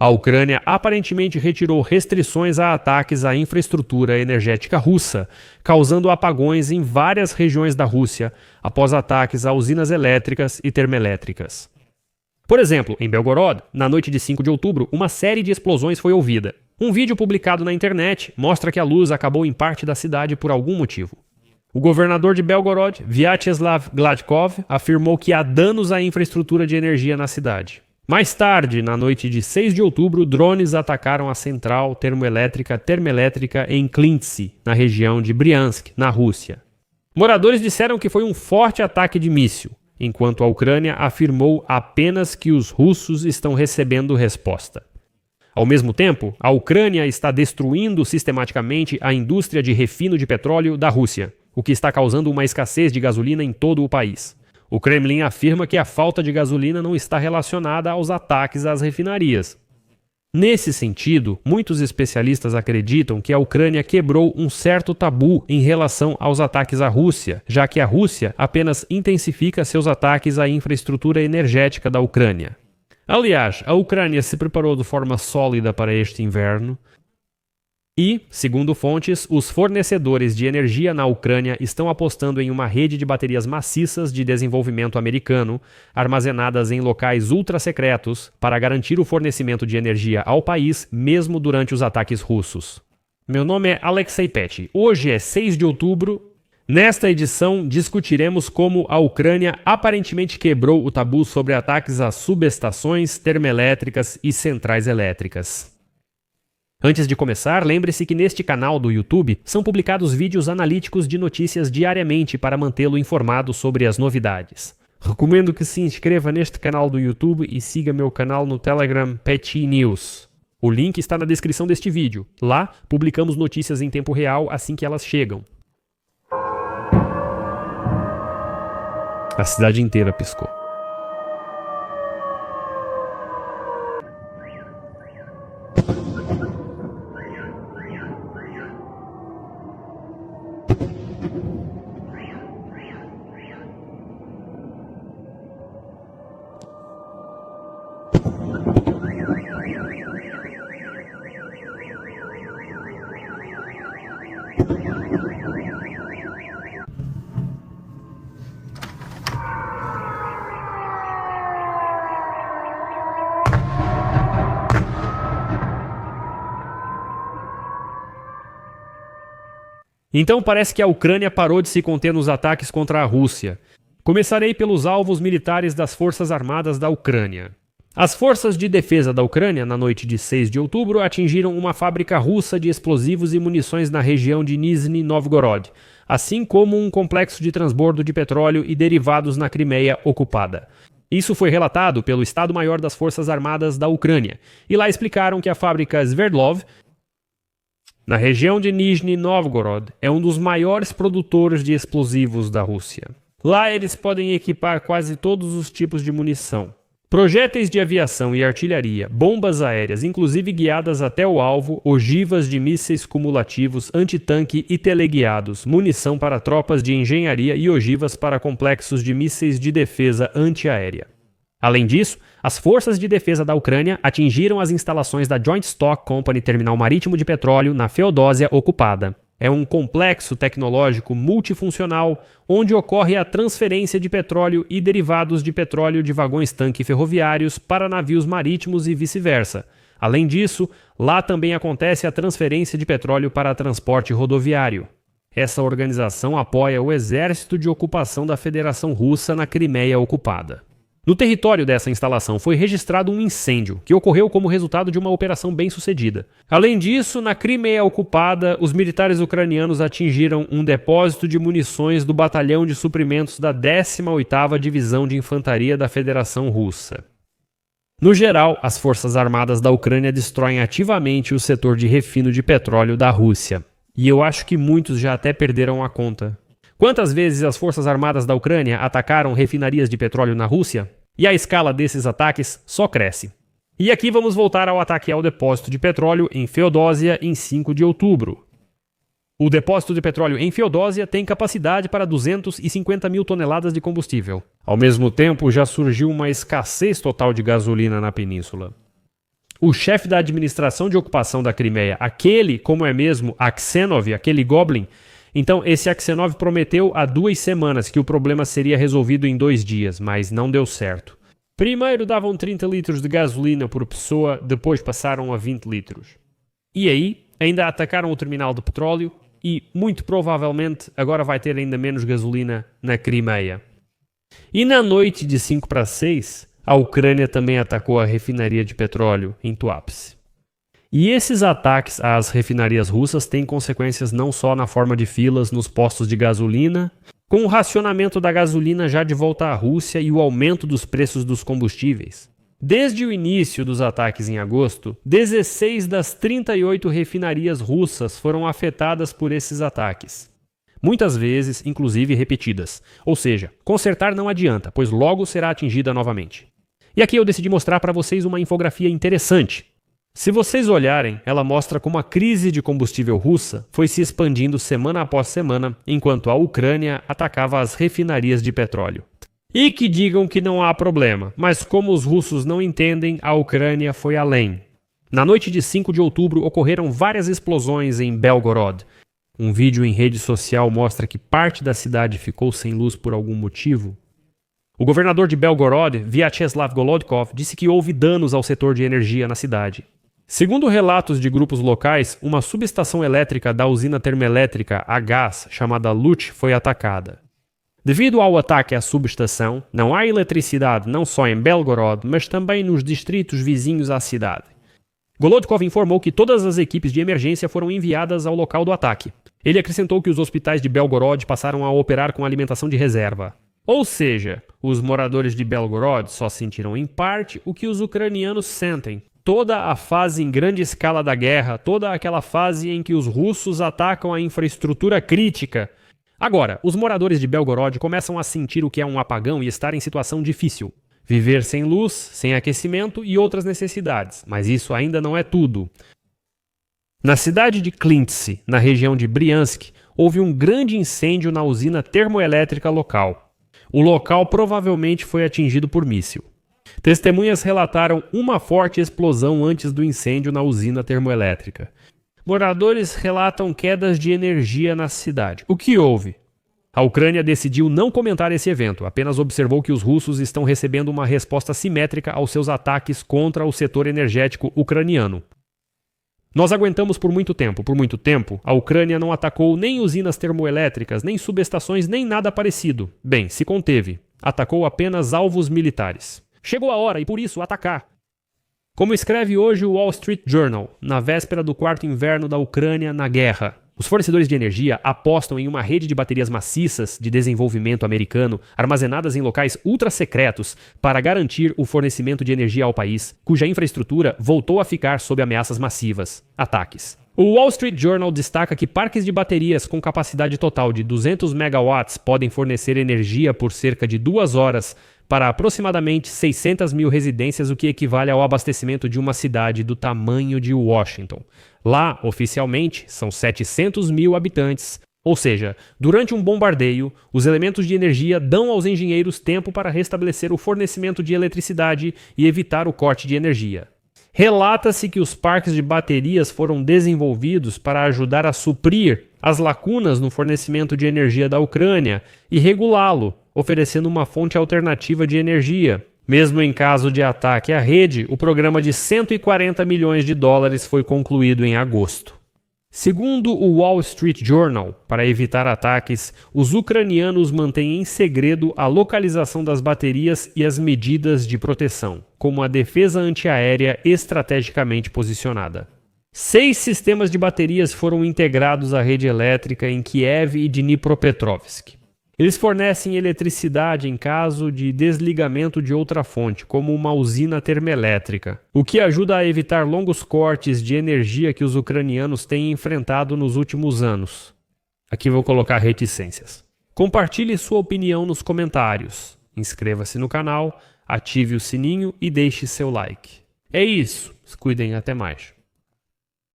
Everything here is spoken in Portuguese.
A Ucrânia aparentemente retirou restrições a ataques à infraestrutura energética russa, causando apagões em várias regiões da Rússia após ataques a usinas elétricas e termoelétricas. Por exemplo, em Belgorod, na noite de 5 de outubro, uma série de explosões foi ouvida. Um vídeo publicado na internet mostra que a luz acabou em parte da cidade por algum motivo. O governador de Belgorod, Vyacheslav Gladkov, afirmou que há danos à infraestrutura de energia na cidade. Mais tarde, na noite de 6 de outubro, drones atacaram a central termoelétrica em Klintsi, na região de Briansk, na Rússia. Moradores disseram que foi um forte ataque de míssil, enquanto a Ucrânia afirmou apenas que os russos estão recebendo resposta. Ao mesmo tempo, a Ucrânia está destruindo sistematicamente a indústria de refino de petróleo da Rússia, o que está causando uma escassez de gasolina em todo o país. O Kremlin afirma que a falta de gasolina não está relacionada aos ataques às refinarias. Nesse sentido, muitos especialistas acreditam que a Ucrânia quebrou um certo tabu em relação aos ataques à Rússia, já que a Rússia apenas intensifica seus ataques à infraestrutura energética da Ucrânia. Aliás, a Ucrânia se preparou de forma sólida para este inverno e, segundo fontes, os fornecedores de energia na Ucrânia estão apostando em uma rede de baterias maciças de desenvolvimento americano, armazenadas em locais ultra-secretos, para garantir o fornecimento de energia ao país, mesmo durante os ataques russos. Meu nome é Alexei Peti. Hoje é 6 de outubro. Nesta edição, discutiremos como a Ucrânia aparentemente quebrou o tabu sobre ataques a subestações, termoelétricas e centrais elétricas. Antes de começar, lembre-se que neste canal do YouTube são publicados vídeos analíticos de notícias diariamente para mantê-lo informado sobre as novidades. Recomendo que se inscreva neste canal do YouTube e siga meu canal no Telegram Peti News. O link está na descrição deste vídeo. Lá, publicamos notícias em tempo real assim que elas chegam. A cidade inteira piscou. Então parece que a Ucrânia parou de se conter nos ataques contra a Rússia. Começarei pelos alvos militares das Forças Armadas da Ucrânia. As forças de defesa da Ucrânia, na noite de 6 de outubro, atingiram uma fábrica russa de explosivos e munições na região de Nizhny Novgorod, assim como um complexo de transbordo de petróleo e derivados na Crimeia ocupada. Isso foi relatado pelo Estado-Maior das Forças Armadas da Ucrânia, e lá explicaram que a fábrica Sverdlov, na região de Nizhny Novgorod, é um dos maiores produtores de explosivos da Rússia. Lá eles podem equipar quase todos os tipos de munição. Projéteis de aviação e artilharia, bombas aéreas, inclusive guiadas até o alvo, ogivas de mísseis cumulativos, antitanque e teleguiados, munição para tropas de engenharia e ogivas para complexos de mísseis de defesa antiaérea. Além disso, as forças de defesa da Ucrânia atingiram as instalações da Joint Stock Company Terminal Marítimo de Petróleo na Feodósia ocupada. É um complexo tecnológico multifuncional onde ocorre a transferência de petróleo e derivados de petróleo de vagões-tanque ferroviários para navios marítimos e vice-versa. Além disso, lá também acontece a transferência de petróleo para transporte rodoviário. Essa organização apoia o exército de ocupação da Federação Russa na Crimeia ocupada. No território dessa instalação foi registrado um incêndio, que ocorreu como resultado de uma operação bem-sucedida. Além disso, na Crimeia ocupada, os militares ucranianos atingiram um depósito de munições do Batalhão de Suprimentos da 18ª Divisão de Infantaria da Federação Russa. No geral, as Forças Armadas da Ucrânia destroem ativamente o setor de refino de petróleo da Rússia. E eu acho que muitos já até perderam a conta. Quantas vezes as Forças Armadas da Ucrânia atacaram refinarias de petróleo na Rússia? E a escala desses ataques só cresce. E aqui vamos voltar ao ataque ao depósito de petróleo em Feodósia em 5 de outubro. O depósito de petróleo em Feodósia tem capacidade para 250 mil toneladas de combustível. Ao mesmo tempo, já surgiu uma escassez total de gasolina na península. o chefe da administração de ocupação da Crimeia, aquele, como é mesmo, Aksenov, aquele Goblin, então esse Aksenov prometeu há 2 semanas que o problema seria resolvido em 2 dias, mas não deu certo. Primeiro davam 30 litros de gasolina por pessoa, depois passaram a 20 litros. E aí, ainda atacaram o terminal de petróleo e, muito provavelmente, agora vai ter ainda menos gasolina na Crimeia. E na noite de 5 para 6, a Ucrânia também atacou a refinaria de petróleo em Tuapse. E esses ataques às refinarias russas têm consequências não só na forma de filas nos postos de gasolina, com o racionamento da gasolina já de volta à Rússia e o aumento dos preços dos combustíveis. Desde o início dos ataques em agosto, 16 das 38 refinarias russas foram afetadas por esses ataques. Muitas vezes, inclusive repetidas. Ou seja, consertar não adianta, pois logo será atingida novamente. E aqui eu decidi mostrar para vocês uma infografia interessante. Se vocês olharem, ela mostra como a crise de combustível russa foi se expandindo semana após semana, enquanto a Ucrânia atacava as refinarias de petróleo. E que digam que não há problema, mas como os russos não entendem, a Ucrânia foi além. Na noite de 5 de outubro ocorreram várias explosões em Belgorod. Um vídeo em rede social mostra que parte da cidade ficou sem luz por algum motivo. O governador de Belgorod, Vyacheslav Golodkov, disse que houve danos ao setor de energia na cidade. Segundo relatos de grupos locais, uma subestação elétrica da usina termoelétrica a gás chamada Lutch foi atacada. Devido ao ataque à subestação, não há eletricidade não só em Belgorod, mas também nos distritos vizinhos à cidade. Golodkov informou que todas as equipes de emergência foram enviadas ao local do ataque. Ele acrescentou que os hospitais de Belgorod passaram a operar com alimentação de reserva. Ou seja, os moradores de Belgorod só sentiram em parte o que os ucranianos sentem. Toda a fase em grande escala da guerra, toda aquela fase em que os russos atacam a infraestrutura crítica. Agora, os moradores de Belgorod começam a sentir o que é um apagão e estar em situação difícil. Viver sem luz, sem aquecimento e outras necessidades, mas isso ainda não é tudo. Na cidade de Klintse, na região de Briansk, houve um grande incêndio na usina termoelétrica local. O local provavelmente foi atingido por míssil. Testemunhas relataram uma forte explosão antes do incêndio na usina termoelétrica. Moradores relatam quedas de energia na cidade. O que houve? A Ucrânia decidiu não comentar esse evento, apenas observou que os russos estão recebendo uma resposta simétrica aos seus ataques contra o setor energético ucraniano. Nós aguentamos por muito tempo. Por muito tempo, a Ucrânia não atacou nem usinas termoelétricas, nem subestações, nem nada parecido. Bem, se conteve. Atacou apenas alvos militares. Chegou a hora e por isso atacar. Como escreve hoje o Wall Street Journal, na véspera do 4º inverno da Ucrânia na guerra, os fornecedores de energia apostam em uma rede de baterias maciças de desenvolvimento americano armazenadas em locais ultra-secretos para garantir o fornecimento de energia ao país, cuja infraestrutura voltou a ficar sob ameaças massivas, ataques. O Wall Street Journal destaca que parques de baterias com capacidade total de 200 megawatts podem fornecer energia por cerca de 2 horas para aproximadamente 600 mil residências, o que equivale ao abastecimento de uma cidade do tamanho de Washington. Lá, oficialmente, são 700 mil habitantes. Ou seja, durante um bombardeio, os elementos de energia dão aos engenheiros tempo para restabelecer o fornecimento de eletricidade e evitar o corte de energia. Relata-se que os parques de baterias foram desenvolvidos para ajudar a suprir as lacunas no fornecimento de energia da Ucrânia e regulá-lo, oferecendo uma fonte alternativa de energia. Mesmo em caso de ataque à rede, o programa de 140 milhões de dólares foi concluído em agosto. Segundo o Wall Street Journal, para evitar ataques, os ucranianos mantêm em segredo a localização das baterias e as medidas de proteção, como a defesa antiaérea estrategicamente posicionada. 6 sistemas de baterias foram integrados à rede elétrica em Kiev e Dnipropetrovsk. Eles fornecem eletricidade em caso de desligamento de outra fonte, como uma usina termoelétrica, o que ajuda a evitar longos cortes de energia que os ucranianos têm enfrentado nos últimos anos. Aqui vou colocar reticências. Compartilhe sua opinião nos comentários, inscreva-se no canal, ative o sininho e deixe seu like. É isso, se cuidem, até mais.